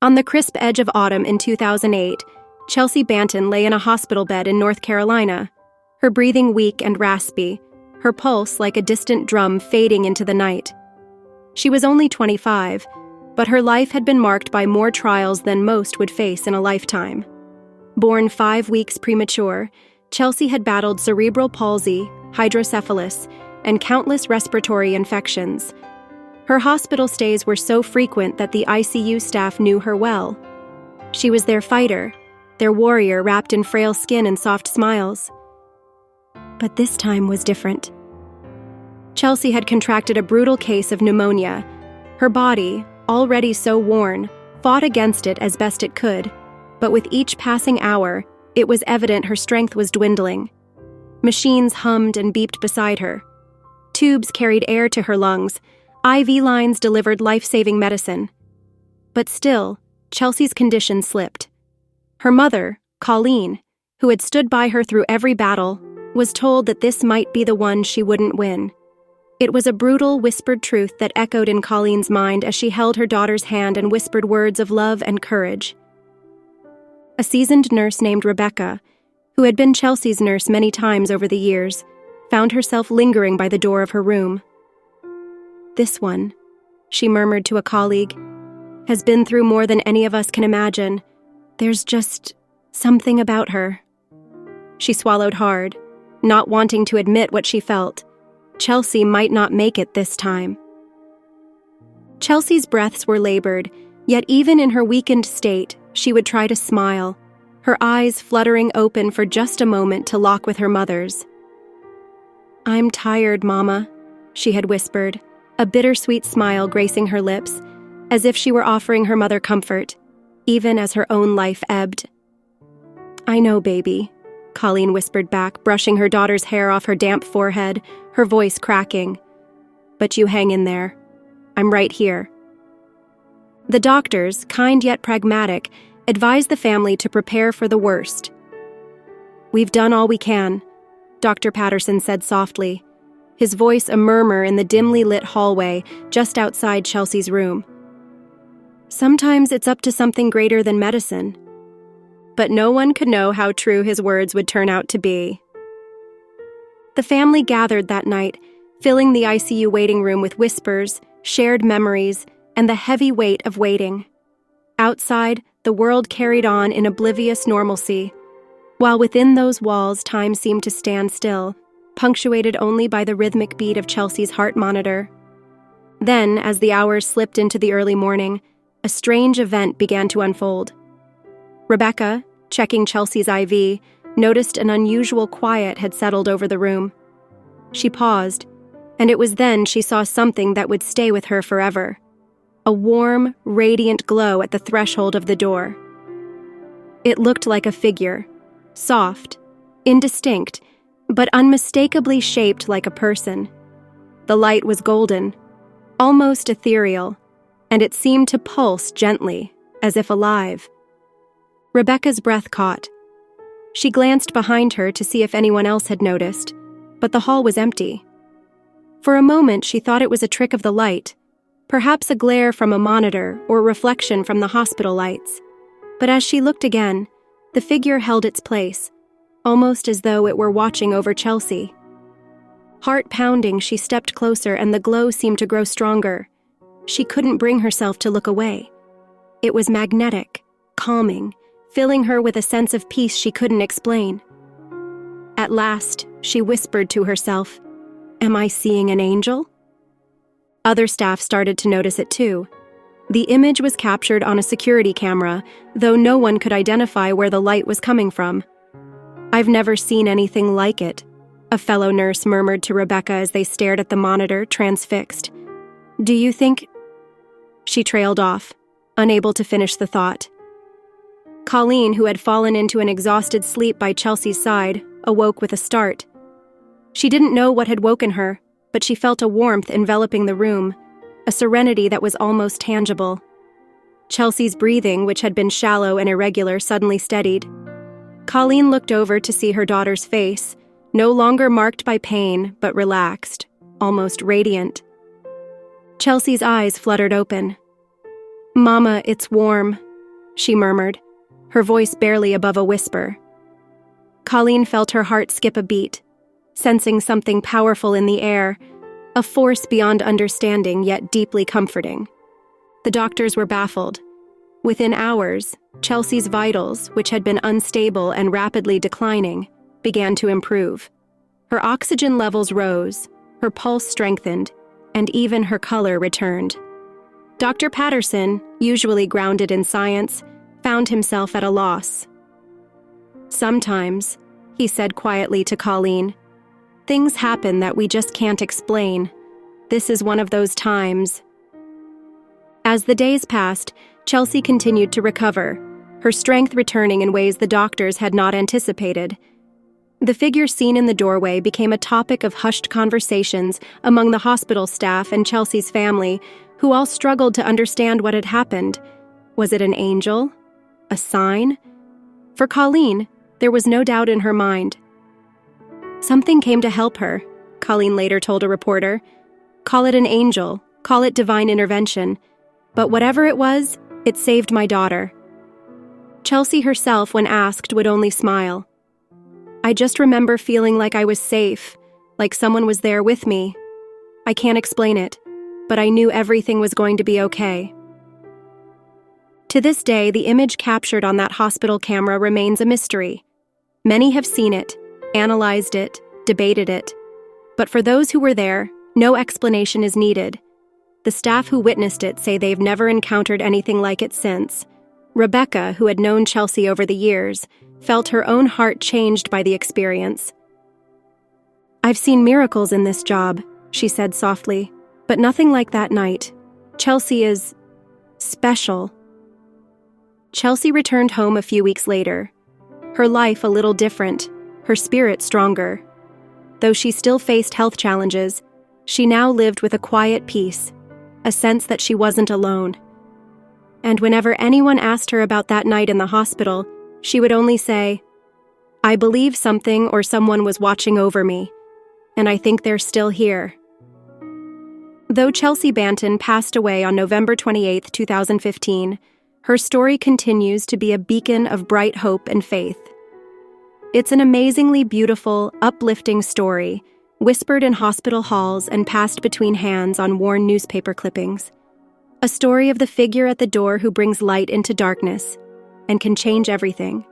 On the crisp edge of autumn in 2008, Chelsea Banton lay in a hospital bed in North Carolina, her breathing weak and raspy, her pulse like a distant drum fading into the night. She was only 25, but her life had been marked by more trials than most would face in a lifetime. Born 5 weeks premature, Chelsea had battled cerebral palsy, hydrocephalus, and countless respiratory infections. Her hospital stays were so frequent that the ICU staff knew her well. She was their fighter, their warrior wrapped in frail skin and soft smiles. But this time was different. Chelsea had contracted a brutal case of pneumonia. Her body, already so worn, fought against it as best it could, but with each passing hour, it was evident her strength was dwindling. Machines hummed and beeped beside her. Tubes carried air to her lungs. IV lines delivered life-saving medicine. But still, Chelsea's condition slipped. Her mother, Colleen, who had stood by her through every battle, was told that this might be the one she wouldn't win. It was a brutal, whispered truth that echoed in Colleen's mind as she held her daughter's hand and whispered words of love and courage. A seasoned nurse named Rebecca, who had been Chelsea's nurse many times over the years, found herself lingering by the door of her room. "This one," she murmured to a colleague, "has been through more than any of us can imagine. There's just something about her." She swallowed hard, not wanting to admit what she felt. Chelsea might not make it this time. Chelsea's breaths were labored, yet even in her weakened state, she would try to smile, her eyes fluttering open for just a moment to lock with her mother's. "I'm tired, Mama," she had whispered, a bittersweet smile gracing her lips, as if she were offering her mother comfort, even as her own life ebbed. "I know, baby," Colleen whispered back, brushing her daughter's hair off her damp forehead, her voice cracking. "But you hang in there. I'm right here." The doctors, kind yet pragmatic, advised the family to prepare for the worst. "We've done all we can," Dr. Patterson said softly, his voice a murmur in the dimly lit hallway just outside Chelsea's room. "Sometimes it's up to something greater than medicine." But no one could know how true his words would turn out to be. The family gathered that night, filling the ICU waiting room with whispers, shared memories, and the heavy weight of waiting. Outside, the world carried on in oblivious normalcy, while within those walls time seemed to stand still, punctuated only by the rhythmic beat of Chelsea's heart monitor. Then, as the hours slipped into the early morning, a strange event began to unfold. Rebecca, checking Chelsea's IV, noticed an unusual quiet had settled over the room. She paused, and it was then she saw something that would stay with her forever. A warm, radiant glow at the threshold of the door. It looked like a figure, soft, indistinct, but unmistakably shaped like a person. The light was golden, almost ethereal, and it seemed to pulse gently, as if alive. Rebecca's breath caught. She glanced behind her to see if anyone else had noticed, but the hall was empty. For a moment, she thought it was a trick of the light, perhaps a glare from a monitor or reflection from the hospital lights. But as she looked again, the figure held its place, almost as though it were watching over Chelsea. Heart pounding, she stepped closer and the glow seemed to grow stronger. She couldn't bring herself to look away. It was magnetic, calming, filling her with a sense of peace she couldn't explain. At last, she whispered to herself, "Am I seeing an angel?" Other staff started to notice it too. The image was captured on a security camera, though no one could identify where the light was coming from. "I've never seen anything like it," a fellow nurse murmured to Rebecca as they stared at the monitor, transfixed. "Do you think—" She trailed off, unable to finish the thought. Colleen, who had fallen into an exhausted sleep by Chelsea's side, awoke with a start. She didn't know what had woken her, but she felt a warmth enveloping the room, a serenity that was almost tangible. Chelsea's breathing, which had been shallow and irregular, suddenly steadied. Colleen looked over to see her daughter's face, no longer marked by pain, but relaxed, almost radiant. Chelsea's eyes fluttered open. "Mama, it's warm," she murmured, her voice barely above a whisper. Colleen felt her heart skip a beat, sensing something powerful in the air, a force beyond understanding yet deeply comforting. The doctors were baffled. Within hours, Chelsea's vitals, which had been unstable and rapidly declining, began to improve. Her oxygen levels rose, her pulse strengthened, and even her color returned. Dr. Patterson, usually grounded in science, found himself at a loss. "Sometimes," he said quietly to Colleen, "things happen that we just can't explain. This is one of those times." As the days passed, Chelsea continued to recover, her strength returning in ways the doctors had not anticipated. The figure seen in the doorway became a topic of hushed conversations among the hospital staff and Chelsea's family, who all struggled to understand what had happened. Was it an angel? A sign? For Colleen, there was no doubt in her mind. "Something came to help her," Colleen later told a reporter. "Call it an angel, call it divine intervention. But whatever it was, it saved my daughter." Chelsea herself, when asked, would only smile. "I just remember feeling like I was safe, like someone was there with me. I can't explain it, but I knew everything was going to be okay." To this day, the image captured on that hospital camera remains a mystery. Many have seen it, analyzed it, debated it. But for those who were there, no explanation is needed. The staff who witnessed it say they've never encountered anything like it since. Rebecca, who had known Chelsea over the years, felt her own heart changed by the experience. "I've seen miracles in this job," she said softly, "but nothing like that night. Chelsea is special." Chelsea returned home a few weeks later. Her life a little different, her spirit stronger. Though she still faced health challenges, she now lived with a quiet peace, a sense that she wasn't alone. And whenever anyone asked her about that night in the hospital, she would only say, "I believe something or someone was watching over me, and I think they're still here." Though Chelsea Banton passed away on November 28, 2015, her story continues to be a beacon of bright hope and faith. It's an amazingly beautiful, uplifting story, whispered in hospital halls and passed between hands on worn newspaper clippings. A story of the figure at the door who brings light into darkness and can change everything.